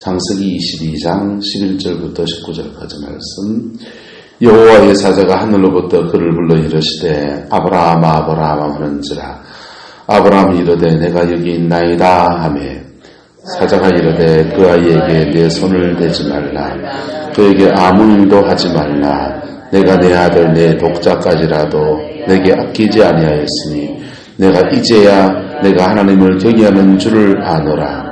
창세기 22장 11절부터 19절까지 말씀. 여호와의 사자가 하늘로부터 그를 불러 이르시되 아브라함아 아브라함 하는지라. 아브라함이 이르되 내가 여기 있나이다 하매 사자가 이르되 그 아이에게 내 손을 대지 말라. 그에게 아무 일도 하지 말라. 내가 내 아들 내 독자까지라도 내게 아끼지 아니하였으니 내가 이제야 내가 하나님을 경외하는 줄을 아노라.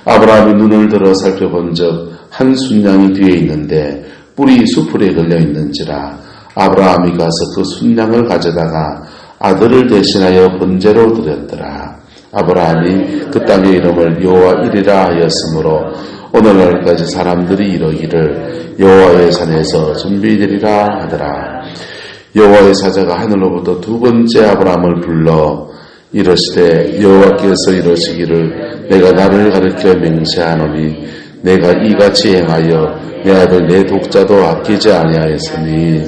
아브라함이 눈을 들어 살펴본 적 한 순양이 뒤에 있는데 뿔이 수풀에 걸려 있는지라. 아브라함이 가서 그 순양을 가져다가 아들을 대신하여 번제로 드렸더라. 아브라함이 그 땅의 이름을 여호와 이리라 하였으므로 오늘날까지 사람들이 이러기를 여호와의 산에서 준비되리라 하더라. 여호와의 사자가 하늘로부터 두 번째 아브라함을 불러 이르시되 여호와께서 이러시기를 내가 나를 가리켜 맹세하노니 내가 이같이 행하여 내 아들 내 독자도 아끼지 아니하였으니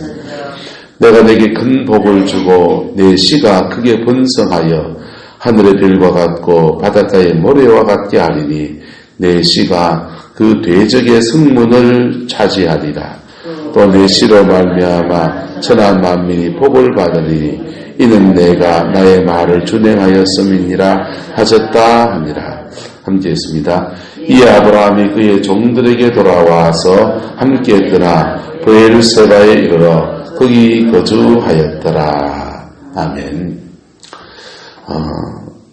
내가 내게 큰 복을 주고 내 씨가 크게 번성하여 하늘의 별과 같고 바닷가의 모래와 같게 하리니 내 씨가 그 대적의 성문을 차지하리라. 또 내 씨로 말미암아 천하 만민이 복을 받으리니 이는 내가 나의 말을 준행하였음이니라 하셨다 하니라. 함께 했습니다. 이에 아브라함이 그의 종들에게 돌아와서 함께 떠나 브엘세바에 이르러 거기 거주하였더라. 아멘.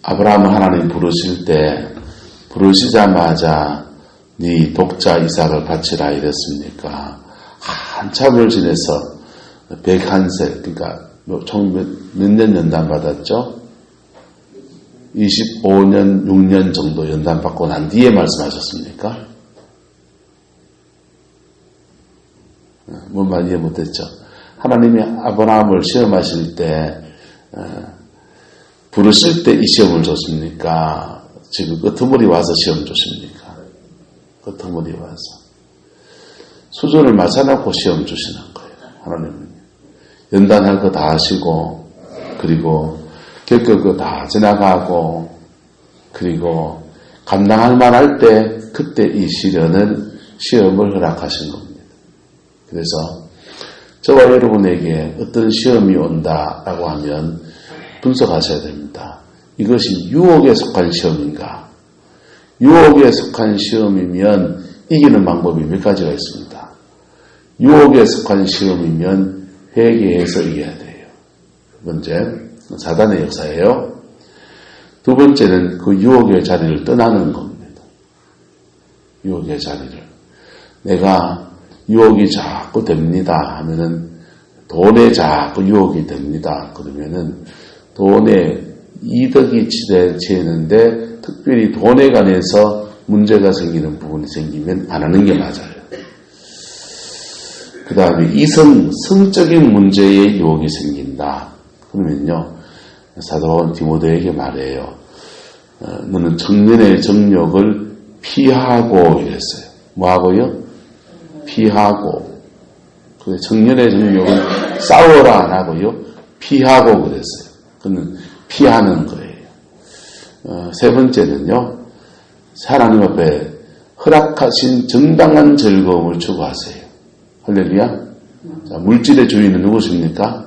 아브라함은 하나님 부르시자마자 네 독자 이삭을 바치라 이랬습니까? 한참을 지내서 101세, 그러니까 총 몇 년 연단 받았죠? 25년, 6년 정도 연단 받고 난 뒤에 말씀하셨습니까? 뭔 말 이해 못했죠? 하나님이 아브라함을 시험하실 때, 부르실 때 이 시험을 줬습니까? 지금 끄트머리 와서 시험 줬습니까? 끄트머리 와서. 수준을 맞춰놓고 시험 주시는 거예요. 하나님은. 연단할 거 다 하시고, 그리고 겪을 거 다 지나가고, 그리고 감당할 만할 때 그때 이 시험을 허락하신 겁니다. 그래서 저와 여러분에게 어떤 시험이 온다라고 하면 분석하셔야 됩니다. 이것이 유혹에 속한 시험인가? 유혹에 속한 시험이면 이기는 방법이 몇 가지가 있습니다. 유혹에 속한 시험이면 회개해서 이겨야 돼요. 첫 번째, 사단의 역사예요. 두 번째는 그 유혹의 자리를 떠나는 겁니다. 유혹의 자리를. 내가 유혹이 자꾸 됩니다 하면은 돈에 자꾸 유혹이 됩니다. 그러면은 돈에 이득이 취되는데 특별히 돈에 관해서 문제가 생기는 부분이 생기면 안 하는 게 맞아요. 그 다음에 성적인 문제에 유혹이 생긴다. 그러면요, 사도 디모데에게 말해요. 너는 청년의 정욕을 피하고 이랬어요. 뭐하고요? 피하고. 청년의 정욕은 싸워라 안 하고요. 피하고 그랬어요. 그는 피하는 거예요. 세 번째는요, 하나님 앞에 허락하신 정당한 즐거움을 추구하세요. 할렐루야. 자, 물질의 주인은 누구십니까?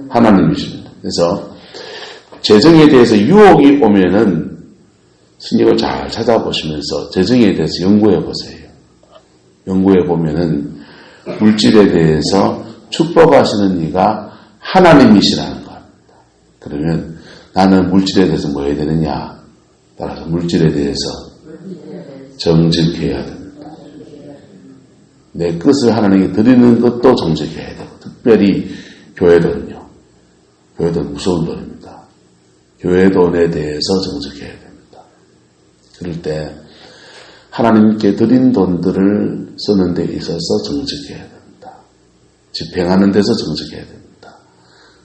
하나님이십니다. 그래서 재정에 대해서 유혹이 오면은 성경을 잘 찾아보시면서 재정에 대해서 연구해 보세요. 연구해 보면은 물질에 대해서 축복하시는 이가 하나님이시라는 겁니다. 그러면 나는 물질에 대해서 뭐 해야 되느냐? 따라서 물질에 대해서 정직해야 됩니다. 내 것을 하나님께 드리는 것도 정직해야 되고, 특별히 교회돈은요. 교회돈 무서운 돈입니다. 교회돈에 대해서 정직해야 됩니다. 그럴 때 하나님께 드린 돈들을 쓰는 데 있어서 정직해야 됩니다. 집행하는 데서 정직해야 됩니다.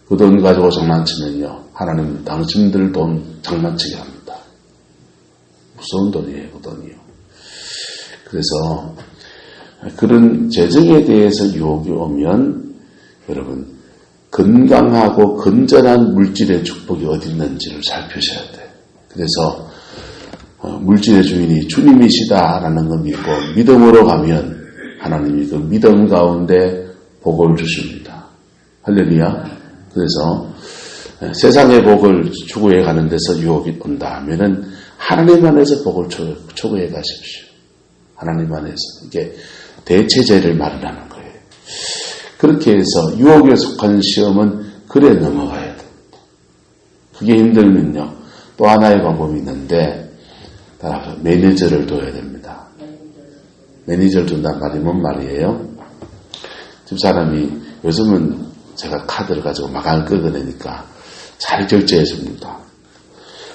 그 돈 가지고 장난치면요, 하나님 당신들 돈 장난치게 합니다. 무서운 돈이에요, 그 돈이요. 그래서 그런 재정에 대해서 유혹이 오면 여러분 건강하고 건전한 물질의 축복이 어디 있는지를 살피셔야 돼요. 그래서 물질의 주인이 주님이시다라는 걸 믿고 믿음으로 가면 하나님이 그 믿음 가운데 복을 주십니다. 할렐루야. 그래서 세상의 복을 추구해 가는 데서 유혹이 온다 하면은 하나님 안에서 복을 추구해 가십시오. 하나님 안에서. 이게 대체제를 마련하는 거예요. 그렇게 해서 유혹에 속한 시험은 그래 넘어가야 됩니다. 그게 힘들면요. 또 하나의 방법이 있는데 따라서 매니저를 둬야 됩니다. 매니저를 둔단 말이 뭔 말이에요? 집사람이 요즘은 제가 카드를 가지고 마감을 끄어내니까 잘 결제해 줍니다.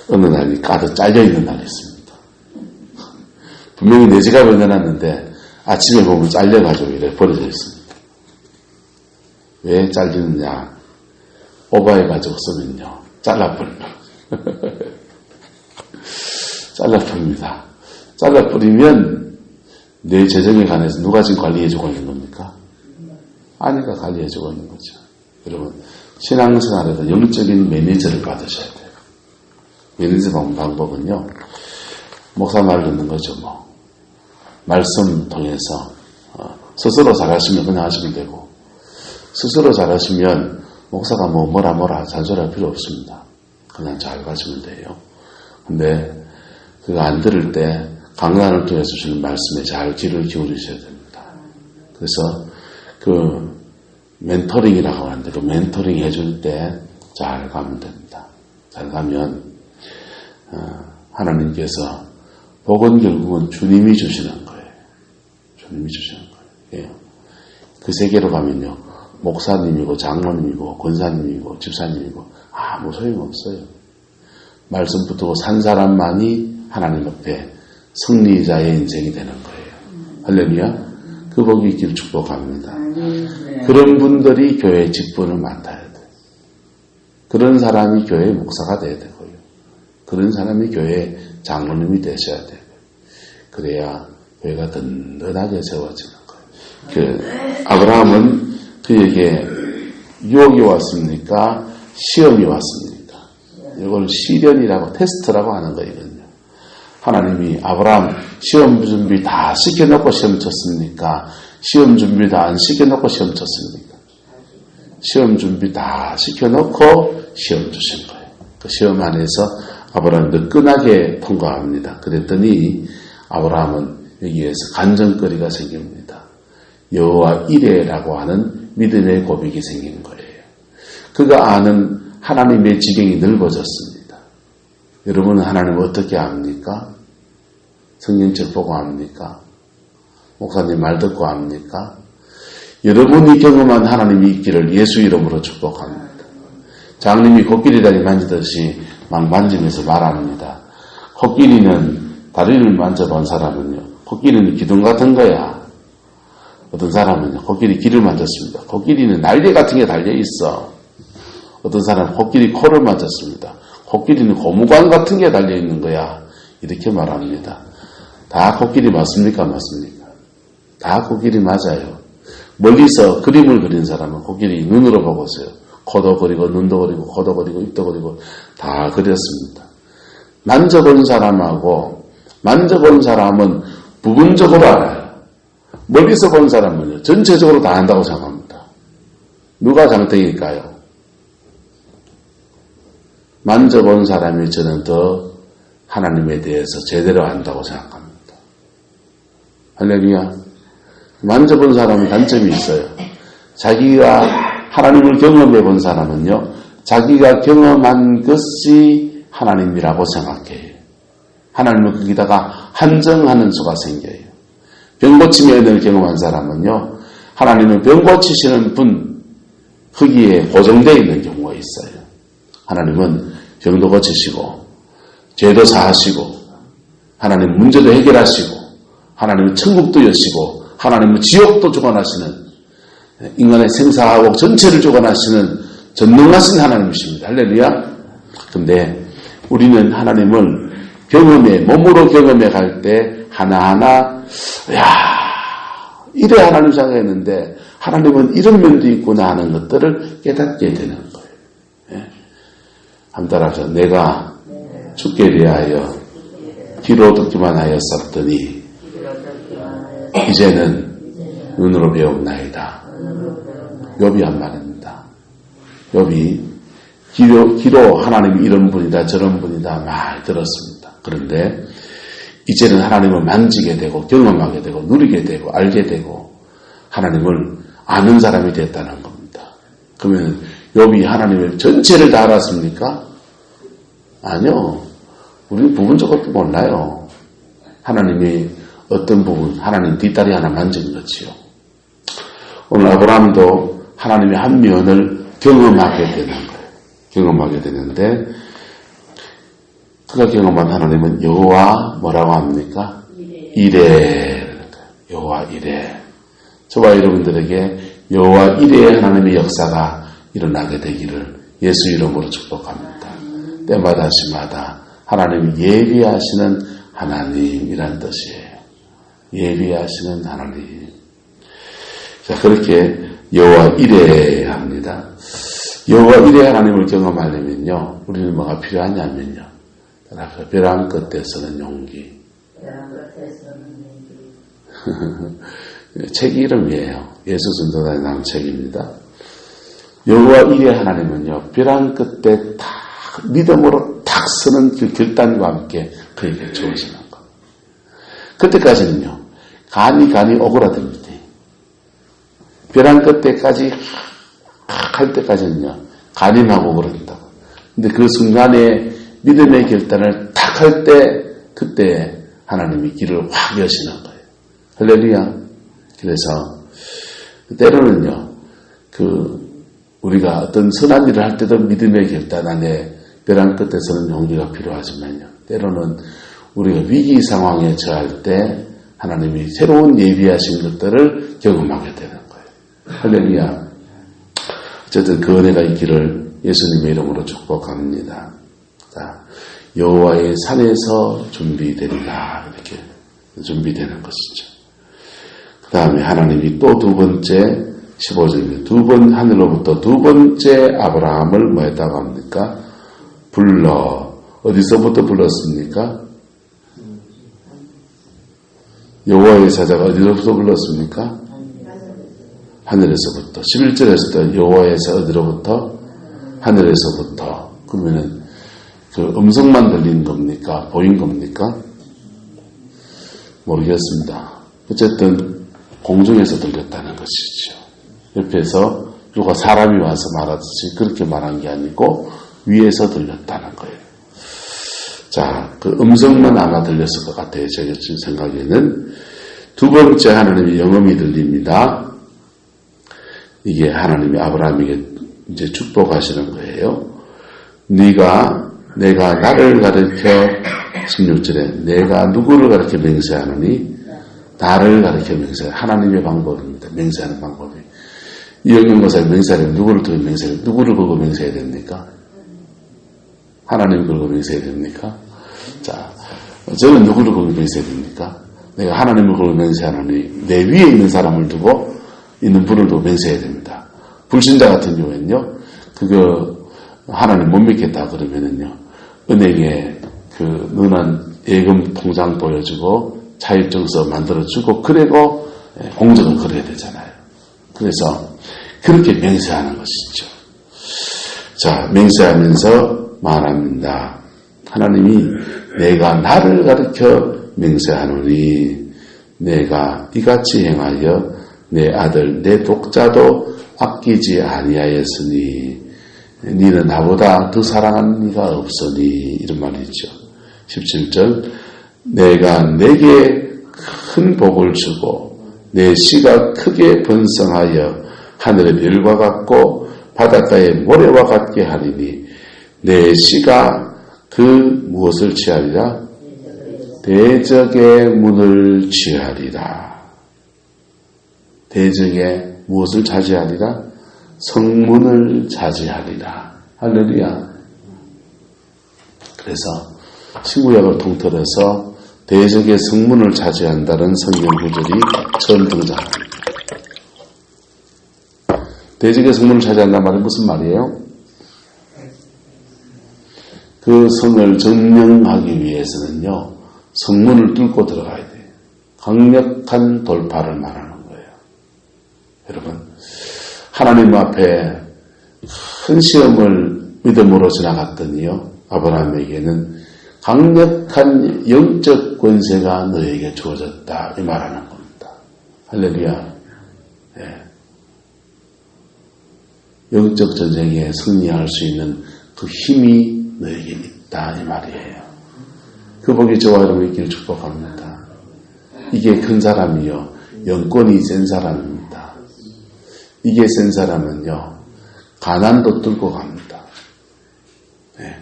어느 날이 카드 잘려있는 날이 있습니다. 분명히 내 지갑에 넣어놨는데 아침에 보면 잘려가지고 이렇게 버려져 있습니다. 왜 잘리느냐? 오버해가지고 쓰면요. 잘라버립니다. 잘라버립니다. 잘라버리면 내 재정에 관해서 누가 지금 관리해주고 있는 겁니까? 아내가 관리해주고 있는 거죠. 여러분, 신앙생활에서 영적인 매니저를 받으셔야 돼요. 매니저 방법은요, 목사 말 듣는 거죠, 뭐. 말씀 통해서, 스스로 잘하시면 그냥 하시면 되고, 스스로 잘하시면 목사가 뭐라 잔소리할 필요 없습니다. 그냥 잘 가시면 돼요. 근데 그거 안 들을 때 강단을 통해서 주는 말씀에 잘 귀를 기울이셔야 됩니다. 그래서 그 멘토링이라고 하는데 그 멘토링 해줄 때 잘 가면 됩니다. 잘 가면 하나님께서 복은 결국은 주님이 주시는 거예요. 주님이 주시는 거예요. 그 세계로 가면요. 목사님이고 장로님이고 권사님이고 집사님이고 아무 소용없어요. 말씀 붙들고 산 사람만이 하나님 앞에 승리자의 인생이 되는 거예요. 할렐루야. 그 복이 있기를 축복합니다. 그런 분들이 교회 직분을 맡아야 돼요. 그런 사람이 교회 목사가 돼야 되고요. 그런 사람이 교회 장로님이 되셔야 돼요. 그래야 교회가 든든하게 세워지는 거예요. 아브라함은 그에게 유혹이 왔습니까? 시험이 왔습니까? 이걸 시련이라고 테스트라고 하는 거거든요. 하나님이 아브라함 시험 준비 다 시켜놓고 시험 쳤습니까? 시험 준비 다 안 시켜놓고 시험 쳤습니까? 시험 준비 다 시켜놓고 시험 주신 거예요. 그 시험 안에서 아브라함이 뜨끈하게 통과합니다. 그랬더니 아브라함은 여기에서 간증거리가 생깁니다. 여호와 이레라고 하는 믿음의 고백이 생긴 거예요. 그가 아는 하나님의 지경이 넓어졌습니다. 여러분은 하나님을 어떻게 압니까? 성경책 보고 압니까? 목사님 말 듣고 압니까? 여러분이 경험한 하나님이 있기를 예수 이름으로 축복합니다. 장님이 코끼리 다리 만지듯이 막 만지면서 말합니다. 코끼리는 다리를 만져본 사람은요. 코끼리는 기둥 같은 거야. 어떤 사람은요. 코끼리 귀를 만졌습니다. 코끼리는 날개 같은 게 달려있어. 어떤 사람은 코끼리 코를 만졌습니다. 코끼리는 고무관 같은 게 달려있는 거야. 이렇게 말합니다. 다 코끼리 맞습니까? 맞습니까? 다 코끼리 맞아요. 멀리서 그림을 그린 사람은 코끼리 눈으로 보고서요. 코도 그리고 눈도 그리고 코도 그리고 입도 그리고 다 그렸습니다. 만져본 사람하고 만져본 사람은 부분적으로 알아요. 멀리서 본 사람은요. 전체적으로 다 안다고 생각합니다. 누가 장땡일까요? 만져본 사람이 저는 더 하나님에 대해서 제대로 안다고 생각합니다. 할렐루야. 만져본 사람은 단점이 있어요. 자기가 하나님을 경험해 본 사람은요. 자기가 경험한 것이 하나님이라고 생각해요. 하나님을 거기다가 한정하는 수가 생겨요. 병고침의 은혜를 경험한 사람은요. 하나님은 병고치시는 분 거기에 고정되어 있는 경우가 있어요. 하나님은 병도 고치시고 죄도 사하시고 하나님 문제도 해결하시고 하나님은 천국도 여시고 하나님은 지옥도 주관하시는 인간의 생사하고 전체를 주관하시는 전능하신 하나님이십니다. 할렐루야. 그런데 우리는 하나님을 몸으로 경험해 갈 때 하나하나 이래 하나님 생각했는데 하나님은 이런 면도 있구나 하는 것들을 깨닫게 되는 거예요. 예? 한번 따라서 내가 주께 대하여 귀로 듣기만 하였었더니 이제는 눈으로 배웠나이다. 욥이 한 말입니다. 욥이 귀로 하나님이 이런 분이다 저런 분이다 많이 들었습니다. 그런데 이제는 하나님을 만지게 되고 경험하게 되고 누리게 되고 알게 되고 하나님을 아는 사람이 됐다는 겁니다. 그러면 욥이 하나님의 전체를 다 알았습니까? 아니요. 우리는 부분적으로 몰라요. 하나님이 어떤 부분, 하나님 뒷다리 하나 만진 거지요. 오늘 아브라함도 하나님의 한 면을 경험하게 되는 거예요. 경험하게 되는데 그가 경험한 하나님은 여호와 뭐라고 합니까? 이레. 여호와 이레. 저와 여러분들에게 여호와 이레의 하나님의 역사가 일어나게 되기를 예수 이름으로 축복합니다. 때마다 시마다 하나님이 예비하시는 하나님이란 뜻이에요. 예비하시는 하나님. 자, 그렇게 여호와 이레 합니다. 여호와 이레 하나님을 경험하려면요, 우리는 뭐가 필요하냐면요, 벼랑 끝에 서는 용기. 책 이름이에요. 예수 전도단에 나온 책입니다. 여호와 이레 하나님은요, 벼랑 끝에 딱 믿음으로 탁 서는 그 결단과 함께 그에게 주어지는 것. 그때까지는요, 간이 오그라듭니다. 벼랑 끝에까지 할 때까지는요, 간이하고 오그라든다고. 근데 그 순간에 믿음의 결단을 탁 할 때, 그때 하나님이 길을 확 여시는 거예요. 할렐루야. 그래서 때로는요, 우리가 어떤 선한 일을 할 때도 믿음의 결단 안에 벼랑 끝에서는 용기가 필요하지만요, 때로는 우리가 위기 상황에 처할 때 하나님이 새로운 예비하신 것들을 경험하게 되는 거예요. 할렐루야. 어쨌든 그 은혜가 있기를 예수님의 이름으로 축복합니다. 자, 여호와의 산에서 준비되리라, 이렇게 준비되는 것이죠. 그 다음에 하나님이 또 두 번째 15절입니다. 두 번 하늘로부터 두 번째 아브라함을 뭐 했다고 합니까? 어디서부터 불렀습니까? 여호와의 사자가 어디로부터 불렀습니까? 하늘에서부터. 11절에서도 여호와에서 어디로부터? 하늘에서부터. 그러면은 그 음성만 들린 겁니까? 보인 겁니까? 모르겠습니다. 어쨌든 공중에서 들렸다는 것이죠. 옆에서 누가 사람이 와서 말하듯이 그렇게 말한 게 아니고 위에서 들렸다는 거예요. 자, 그 음성만 아마 들렸을 것 같아요. 제가 지금 생각에는. 두 번째 하나님의 영음이 들립니다. 이게 하나님이 아브라함에게 이제 축복하시는 거예요. 내가 나를 가르쳐, 16절에 내가 누구를 가르쳐 맹세하느니 나를 가르쳐 맹세하는 하나님의 방법입니다. 맹세하는 방법이. 이영경고사의 맹세하려면 누구를 두고 맹세해야, 누구를 보고 맹세해야 됩니까? 하나님 걸고 맹세해야 됩니까? 자, 저는 누구를 걸고 맹세해야 됩니까? 내가 하나님을 걸고 맹세하느니 내 위에 있는 사람을 두고 있는 분을 두고 맹세해야 됩니다. 불신자 같은 경우에는요, 하나님 못 믿겠다 그러면은요, 은행에 너는 예금 통장 보여주고 자율증서 만들어주고 그리고 공적을 걸어야 되잖아요. 그래서 그렇게 맹세하는 것이죠. 자, 맹세하면서 말합니다. 하나님이 내가 나를 가르쳐 맹세하노니 내가 이같이 행하여 내 아들 내 독자도 아끼지 아니하였으니 니는 나보다 더 사랑하는 이가 없으니, 이런 말이죠. 17절 내가 내게 큰 복을 주고 내 씨가 크게 번성하여 하늘의 별과 같고 바닷가의 모래와 같게 하리니 내 씨가 무엇을 취하리라? 대적의 문을 취하리라. 대적의 무엇을 차지하리라? 성문을 차지하리라. 할렐루야. 그래서 신구약을 통틀어서 대적의 성문을 차지한다는 성경 구절이 처음 등장합니다. 대적의 성문을 차지한다는 말은 무슨 말이에요? 그 성을 점령하기 위해서는요, 성문을 뚫고 들어가야 돼요. 강력한 돌파를 말하는 거예요. 여러분, 하나님 앞에 큰 시험을 믿음으로 지나갔더니요, 아브라함에게는 강력한 영적 권세가 너에게 주어졌다, 이 말하는 겁니다. 할렐루야. 예. 영적 전쟁에 승리할 수 있는 그 힘이 너에게 있다, 이 말이에요. 그 복이 저와 여러분 있기를 축복합니다. 이게 큰 사람이요, 영권이 센 사람입니다. 이게 센 사람은요, 가난도 뚫고 갑니다. 네.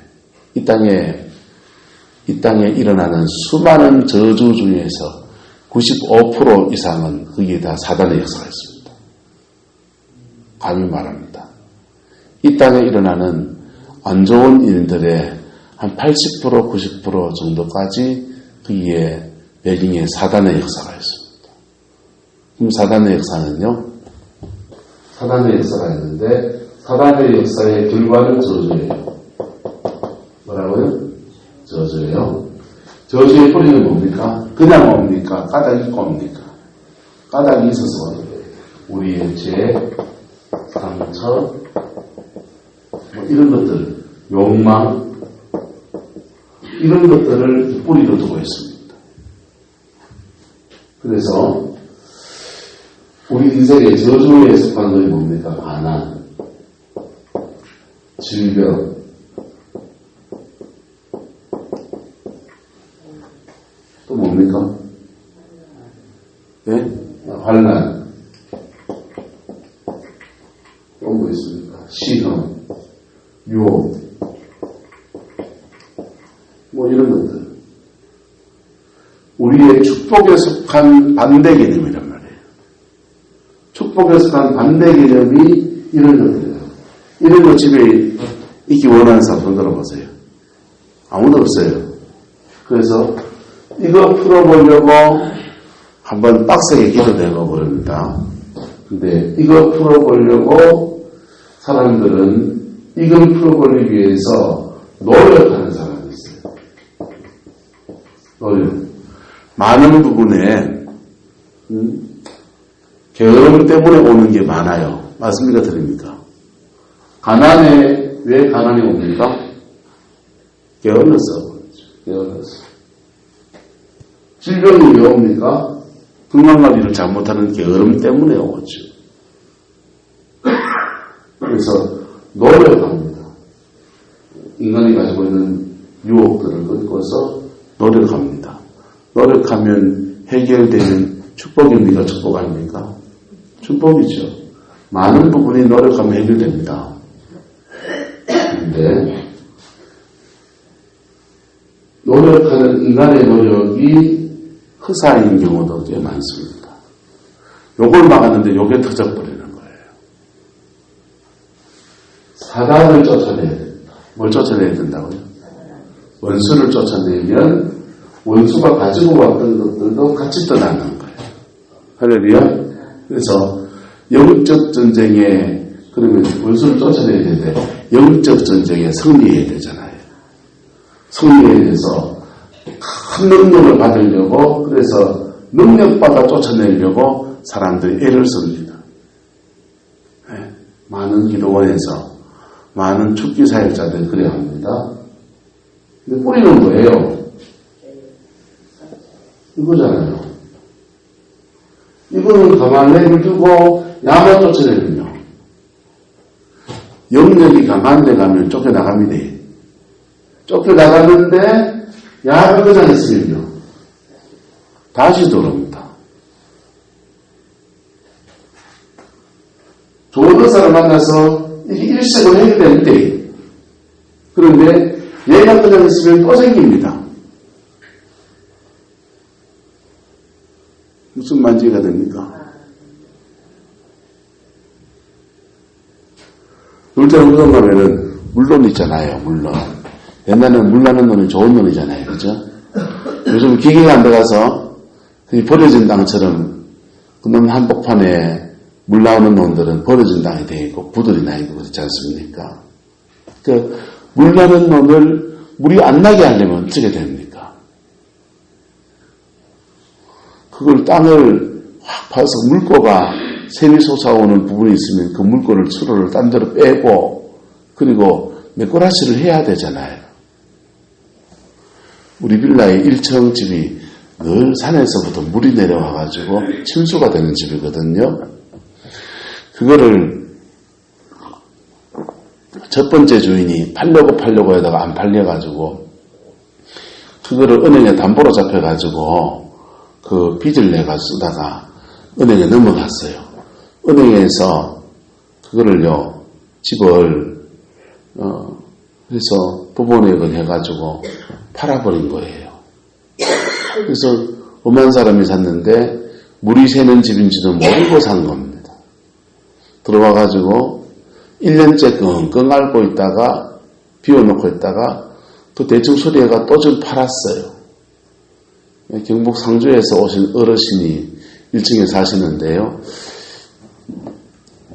이 땅에 일어나는 수많은 저주 중에서 95% 이상은 거기에 다 사단의 역사가 있습니다. 감히 말합니다. 이 땅에 일어나는 안 좋은 일들의 한 80%, 90% 정도까지 거기에 배경에 사단의 역사가 있습니다. 그럼 사단의 역사는요, 사단의 역사가 있는데, 사단의 역사의 결과는 저주예요. 뭐라고요? 저주예요. 저주의 뿌리는 뭡니까? 그냥 뭡니까? 까닭이 뭡니까? 까닭이 있어서 우리의 죄, 상처, 뭐 이런 것들, 욕망, 이런 것들을 뿌리로 두고 있습니다. 그래서 우리 인생의 저주에 속한 것이 뭡니까? 가난, 질병, 또 뭡니까? 네? 환난, 또 뭐 있습니까? 시험, 유혹, 뭐 이런 것들. 우리의 축복에 속한 반대 개념이란 말이에요. 축복에 속한 반대 개념이 이런 것들이에요. 이런 거 집에 있기 원하는 사람 손 들어보세요. 아무도 없어요. 그래서 이거 풀어보려고 한번 빡세게 기도되고 그럽니다. 근데 이거 풀어보려고 사람들은 이걸 풀어보기 위해서 노력하는 사람이 있어요. 노력. 많은 부분에 게으름 때문에 오는 게 많아요. 맞습니까? 드립니까? 가난에 왜 가난이 옵니까? 게을러서. 게을러서. 질병이 왜 옵니까? 건강관리를 잘못하는 게으름 때문에 오죠. 그래서 노력합니다. 인간이 가지고 있는 유혹들을 끊고서 노력합니다. 노력하면 해결되는 축복입니까? 축복 아닙니까? 축복이죠. 많은 부분이 노력하면 해결됩니다. 그런데 노력하는 인간의 노력이 허사인 경우도 꽤 많습니다. 요걸 막았는데 요게 터져버리는 거예요. 사단을 쫓아내야 된다. 뭘 쫓아내야 된다고요? 원수를 쫓아내면 원수가 가지고 왔던 것들도 같이 떠나는 거예요. 할렐루야. 그래서 영적 전쟁에 그러면 원수를 쫓아내야 되는데 영적 전쟁에 승리해야 되잖아요. 승리에 대해서 큰 능력을 받으려고 그래서 능력받아 쫓아내려고 사람들이 애를 씁니다. 네. 많은 기도원에서 많은 축기 사역자들이 그래야 합니다. 근데 뿌리는 뭐예요? 이거잖아요. 이거는 가만히 내버려두고 야만 쫓아내면요. 영역이 강한 데 가면 쫓겨나갑니다. 쫓겨나갔는데 야를 그냥 있으면요. 다시 들어옵니다. 좋은 의사를 만나서 이게 일색으로 해결되는데 그런데 얘가 그냥 있으면 또 생깁니다. 무슨 만지가 됩니까? 놀자로 무덤 가면은 물론 있잖아요. 물론. 옛날에는 물 나는 놈이 좋은 놈이잖아요. 그죠? 요즘 기계가 안 들어가서 버려진 땅처럼 그놈 한복판에 물 나오는 놈들은 버려진 땅이 되어 있고 부들이 나 있고 그렇지 않습니까? 그 물 나는 놈을 물이 안 나게 하려면 어떻게 됩니까? 그걸 땅을 확 파서 물고가 샘이 솟아오는 부분이 있으면 그 물고를 수로를 딴 데로 빼고 그리고 메꾸라시를 해야 되잖아요. 우리 빌라의 1층 집이 늘 산에서부터 물이 내려와가지고 침수가 되는 집이거든요. 그거를 첫 번째 주인이 팔려고 하다가 안 팔려가지고 그거를 은행에 담보로 잡혀가지고 그 빚을 내가 쓰다가 은행에 넘어갔어요. 은행에서 그거를요 집을 해서 부분액을 해가지고 팔아버린 거예요. 그래서 엄한 사람이 샀는데 물이 새는 집인지도 모르고 산 겁니다. 들어와가지고 1년째 끙끙 앓고 있다가 비워놓고 있다가 또 대충 수리해가 또 좀 팔았어요. 경북 상주에서 오신 어르신이 1층에 사시는데요.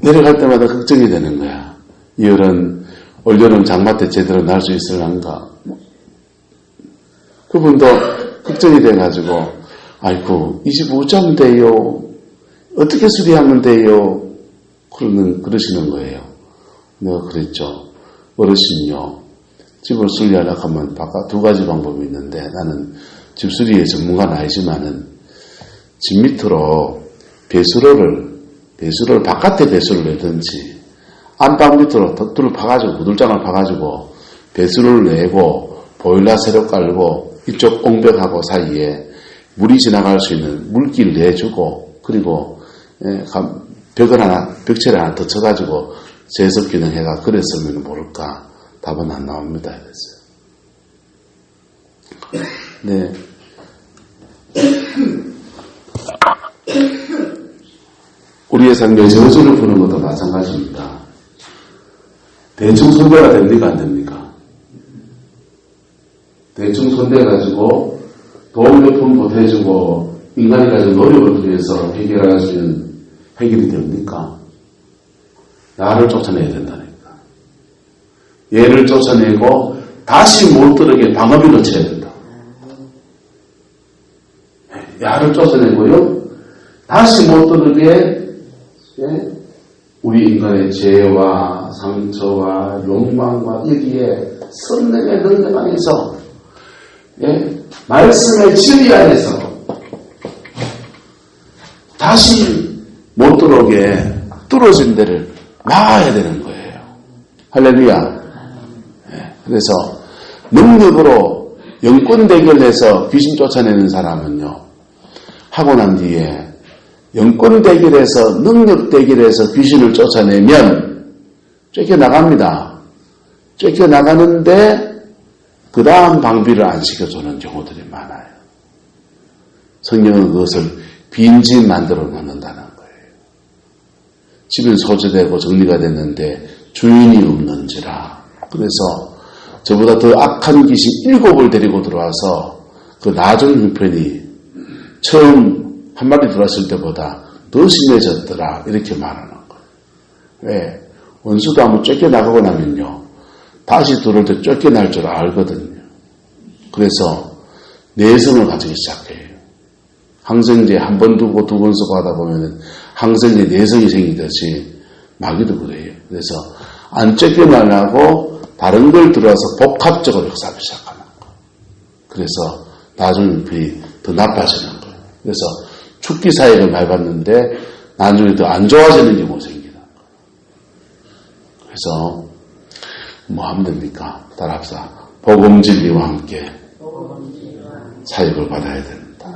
내려갈 때마다 걱정이 되는 거야. 이 어른 올여름 장마 때 제대로 날 수 있을란가. 그분도 걱정이 돼가지고 아이고 이 집 어쩌면 돼요. 어떻게 수리하면 돼요. 그러시는 거예요. 내가 그랬죠. 어르신요. 집을 수리하려고 하면 바깥 두 가지 방법이 있는데 나는 집수리의 전문가는 아니지만은 집 밑으로 배수로를 바깥에 배수를 내든지 안방 밑으로 덧두를 파가지고 무들장을 파가지고 배수를 내고 보일러 새로 깔고 이쪽 옹벽하고 사이에 물이 지나갈 수 있는 물길 내주고 그리고 벽체를 하나 더 쳐가지고 제석 기능 해가 그랬으면 모를까. 답은 안 나옵니다. 그랬어요. 네. 우리의 삶에 저주를 푸는 것도 마찬가지입니다. 대충 손대가 됩니까? 안 됩니까? 대충 손대가지고 도움 몇 푼 보태주고 인간이 가진 노력을 통해서 해결할 수 있는 해결이 됩니까? 나를 쫓아내야 된다니까. 얘를 쫓아내고 다시 못 들어게 방어비를 쳐야 된다. 야를 쫓아내고요. 다시 못 들어게 우리 인간의 죄와 상처와 욕망과 여기에 성령의 능력 안에서 말씀의 진리 안에서 다시 못 들어오게 뚫어진 데를 막아야 되는 거예요. 할렐루야. 그래서 능력으로 영권 대결해서 귀신 쫓아내는 사람은요. 하고 난 뒤에 영권 대결해서 능력 대결해서 귀신을 쫓아내면 쫓겨나갑니다. 쫓겨나가는데 그 다음 방비를 안 시켜주는 경우들이 많아요. 성경은 그것을 빈집 만들어 놓는다는 거예요. 집은 소재되고 정리가 됐는데 주인이 없는지라. 그래서 저보다 더 악한 귀신 7을 데리고 들어와서 그 나중 형편이 처음 한 마리 들어왔을 때보다 더 심해졌더라. 이렇게 말하는 거예요. 왜? 원수도 한번 쫓겨나가고 나면요. 다시 들어올 때 쫓겨날 줄 알거든요. 그래서 내성을 가지기 시작해요. 항생제 한 번 두고 두 번 쓰고 하다 보면 항생제 내성이 생기듯이 마귀도 그래요. 그래서 안 쫓겨나려고 다른 걸 들어와서 복합적으로 역사하기 시작하는 거예요. 그래서 나중에 더 나빠지는 거예요. 그래서 죽기 사역을 밟았는데 나중에 더 안 좋아지는 경우가 생기는 거예요. 그래서 뭐 하면 됩니까? 따라합시다. 복음 진리와 함께 사역을 받아야 됩니다.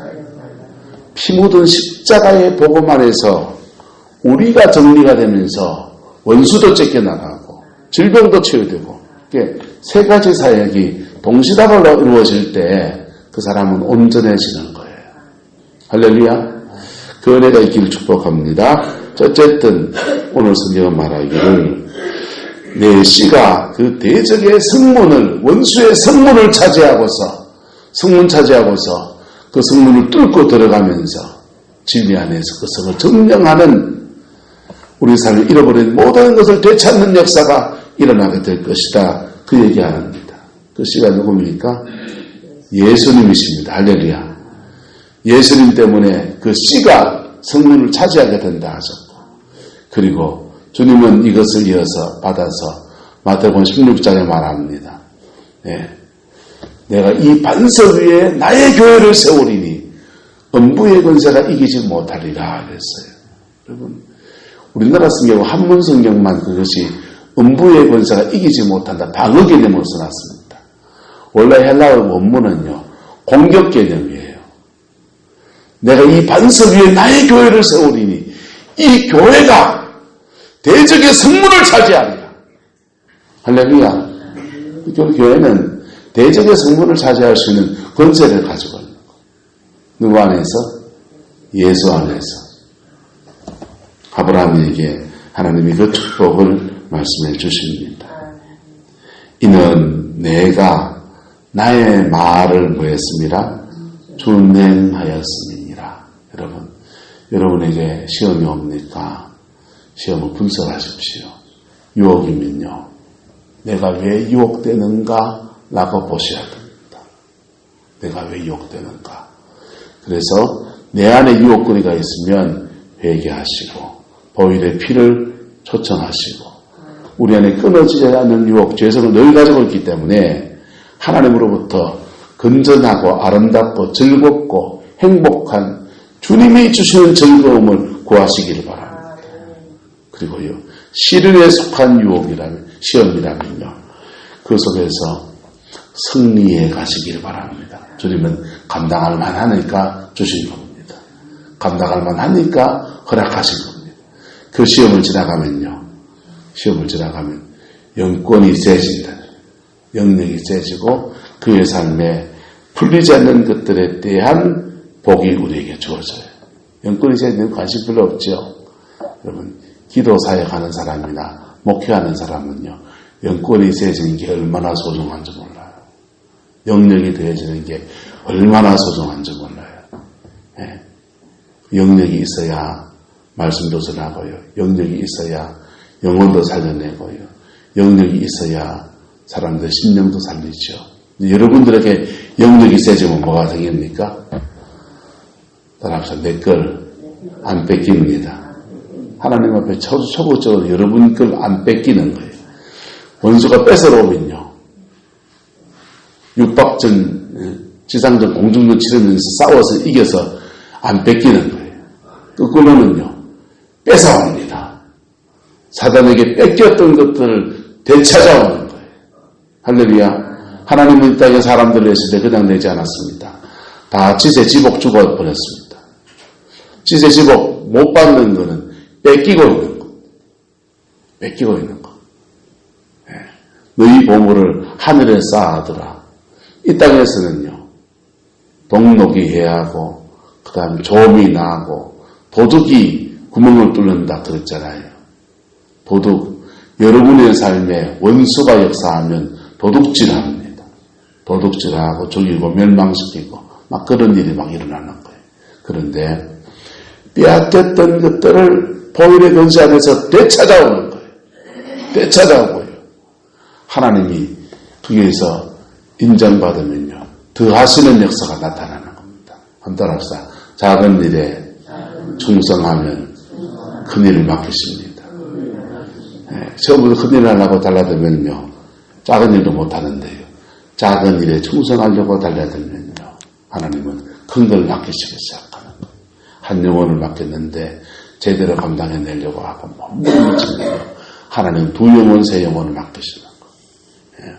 피 묻은 십자가의 복음 안에서 우리가 정리가 되면서 원수도 쫓겨나가고 질병도 치유되고 세 가지 사역이 동시다발로 이루어질 때 그 사람은 온전해지는 거예요. 할렐루야. 그 은혜가 있기를 축복합니다. 어쨌든 오늘 성경은 말하기를 내 씨가 그 대적의 성문을 원수의 성문을 차지하고서 그 성문을 뚫고 들어가면서 진리 안에서 그 성을 점령하는 우리 삶을 잃어버린 모든 것을 되찾는 역사가 일어나게 될 것이다. 그 얘기합니다. 그 씨가 누굽니까? 예수님이십니다. 할렐루야. 예수님 때문에 그 씨가 성문을 차지하게 된다 하셨고, 그리고 주님은 이것을 이어서 받아서 마태복음 16장에 말합니다. 예. 내가 이 반석 위에 나의 교회를 세우리니 음부의 권세가 이기지 못하리라 그랬어요. 여러분, 우리나라 성경 한문 성경만 그것이 음부의 권세가 이기지 못한다 방어 개념으로 써놨습니다. 원래 헬라어 원문은요 공격 개념이에요. 내가 이 반석 위에 나의 교회를 세우리니 이 교회가 대적의 성문을 차지하리라. 할렐루야. 교회는 대적의 성문을 차지할 수 있는 권세를 가지고 있는 거예요. 누구 안에서? 예수 안에서. 아브라함에게 하나님이 그 축복을 말씀해 주십니다. 이는 내가 나의 말을 뭐했습니다? 준행하였음이니라. 여러분에게 시험이 옵니까? 시험을 분석하십시오. 유혹이면요. 내가 왜 유혹되는가? 라고 보셔야 됩니다. 내가 왜 유혹되는가? 그래서 내 안에 유혹거리가 있으면 회개하시고 보혈의 피를 초청하시고 우리 안에 끊어지지 않는 유혹, 죄성을 늘 가지고 있기 때문에 하나님으로부터 건전하고 아름답고 즐겁고 행복한 주님이 주시는 즐거움을 구하시기를 바랍니다. 그리고요, 시련에 속한 유혹이라면, 시험이라면요, 그 속에서 승리해 가시기를 바랍니다. 주님은 감당할 만하니까 주신 겁니다. 감당할 만하니까 허락하신 겁니다. 그 시험을 지나가면 영권이 세진다. 영역이 세지고 그의 삶에 풀리지 않는 것들에 대한 복이 우리에게 주어져요. 영권이 세지는 관심 별로 없죠. 여러분, 기도 사역하는 사람이나 목회하는 사람은요, 영권이 세지는 게 얼마나 소중한지 몰라요. 영역이 되어지는 게 얼마나 소중한지 몰라요. 예. 영역이 있어야 말씀도 전하고요. 영역이 있어야 영혼도 살려내고요. 영역이 있어야 사람들의 심령도 살리죠. 여러분들에게 영역이 세지면 뭐가 생깁니까? 따라합시다. 내 걸 안 뺏깁니다. 하나님 앞에 초고적으로 여러분 걸 안 뺏기는 거예요. 원수가 뺏어오면요, 육박전, 지상전, 공중전 치르면서 싸워서 이겨서 안 뺏기는 거예요. 거꾸로는요, 뺏어옵니다. 사단에게 뺏겼던 것들을 되찾아오는 거예요. 할렐루야. 하나님은 이 땅에 사람들을 냈을 때 그냥 내지 않았습니다. 다 지세지복 죽어버렸습니다. 지세지복 못 받는 거는 뺏기고 있는 거. 뺏기고 있는 거. 네. 너희 보물을 하늘에 쌓아두라. 이 땅에서는요, 동록이 해하고, 그 다음에 조음이 나고, 도둑이 구멍을 뚫는다 그랬잖아요. 도둑, 여러분의 삶에 원수가 역사하면 도둑질합니다. 도둑질하고 죽이고 멸망시키고 막 그런 일이 막 일어나는 거예요. 그런데 빼앗겼던 것들을 보혈의 권세 안에서 되찾아오는 거예요. 되찾아오고요. 하나님이 거기에서 인정받으면요, 더 하시는 역사가 나타나는 겁니다. 한번 따라합시다. 작은 일에 충성하면 큰 일을 맡기십니다. 네, 처음부터 큰 일을 하려고 달라들면요, 작은 일도 못하는데요, 작은 일에 충성하려고 달라들면요, 하나님은 큰 걸 맡기시기 시작하는 거예요. 한 영혼을 맡겼는데 제대로 감당해내려고 하고 몸부림을 치면요, 하나님은 2영혼, 3영혼을 맡기시는 거예요. 네.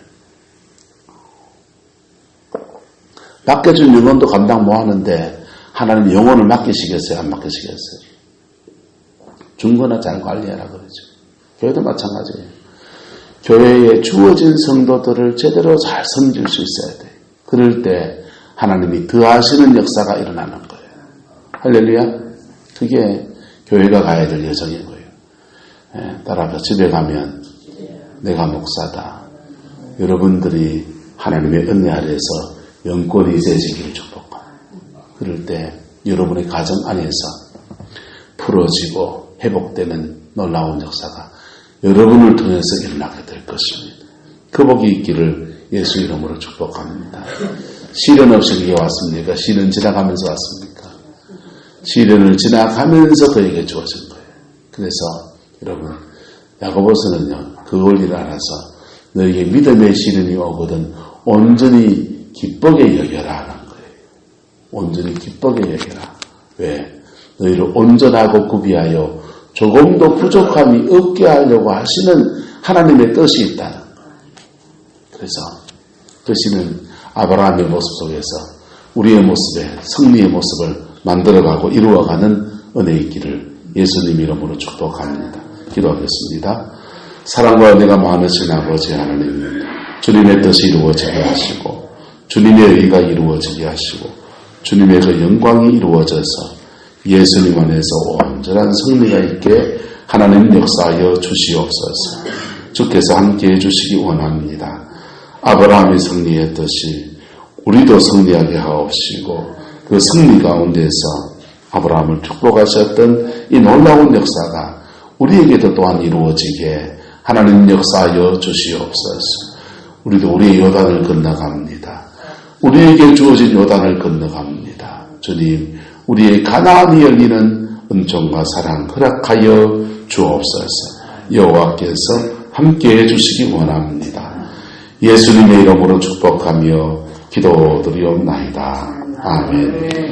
맡겨준 영혼도 감당 못하는데 하나님 영혼을 맡기시겠어요? 안 맡기시겠어요? 준 거나 잘 관리하라 그러죠. 교회도 마찬가지예요. 교회에 주어진 성도들을 제대로 잘 섬길 수 있어야 돼요. 그럴 때 하나님이 더하시는 역사가 일어나는 거예요. 할렐루야. 그게 교회가 가야 될 여정이고요. 따라서 집에 가면 내가 목사다. 여러분들이 하나님의 은혜 아래에서 영권이 세지기를 축복합니다. 그럴 때 여러분의 가정 안에서 풀어지고 회복되는 놀라운 역사가 여러분을 통해서 일어나게 될 것입니다. 그 복이 있기를 예수 이름으로 축복합니다. 시련 없이 이게 왔습니까? 시련 지나가면서 왔습니까? 시련을 지나가면서 그에게 주어진 거예요. 그래서 여러분 야고보서는요 그 원리를 알아서 너에게 믿음의 시련이 오거든 온전히 기쁘게 여겨라 하는 거예요. 온전히 기쁘게 여겨라. 왜? 너희를 온전하고 구비하여 조금도 부족함이 없게 하려고 하시는 하나님의 뜻이 있다는 거예요. 그래서 그 시는 아브라함의 모습 속에서 우리의 모습에 승리의 모습을 만들어가고 이루어가는 은혜의 길을 예수님 이름으로 축복합니다. 기도하겠습니다. 사랑과 은혜가 많으신 아버지 하나님, 주님의 뜻이 이루어지게 하시고 주님의 의가 이루어지게 하시고 주님의 그 영광이 이루어져서 예수님 안에서 온전한 승리가 있게 하나님 역사하여 주시옵소서. 주께서 함께해 주시기 원합니다. 아브라함의 승리의 뜻이 우리도 승리하게 하옵시고 그 승리 가운데서 아브라함을 축복하셨던 이 놀라운 역사가 우리에게도 또한 이루어지게 하나님 역사하여 주시옵소서. 우리도 우리의 요단을 건너갑니다. 우리에게 주어진 요단을 건너갑니다. 주님, 우리의 가나안이 열리는 은총과 사랑 허락하여 주옵소서. 여호와께서 함께해 주시기 원합니다. 예수님의 이름으로 축복하며 기도드리옵나이다. 아멘.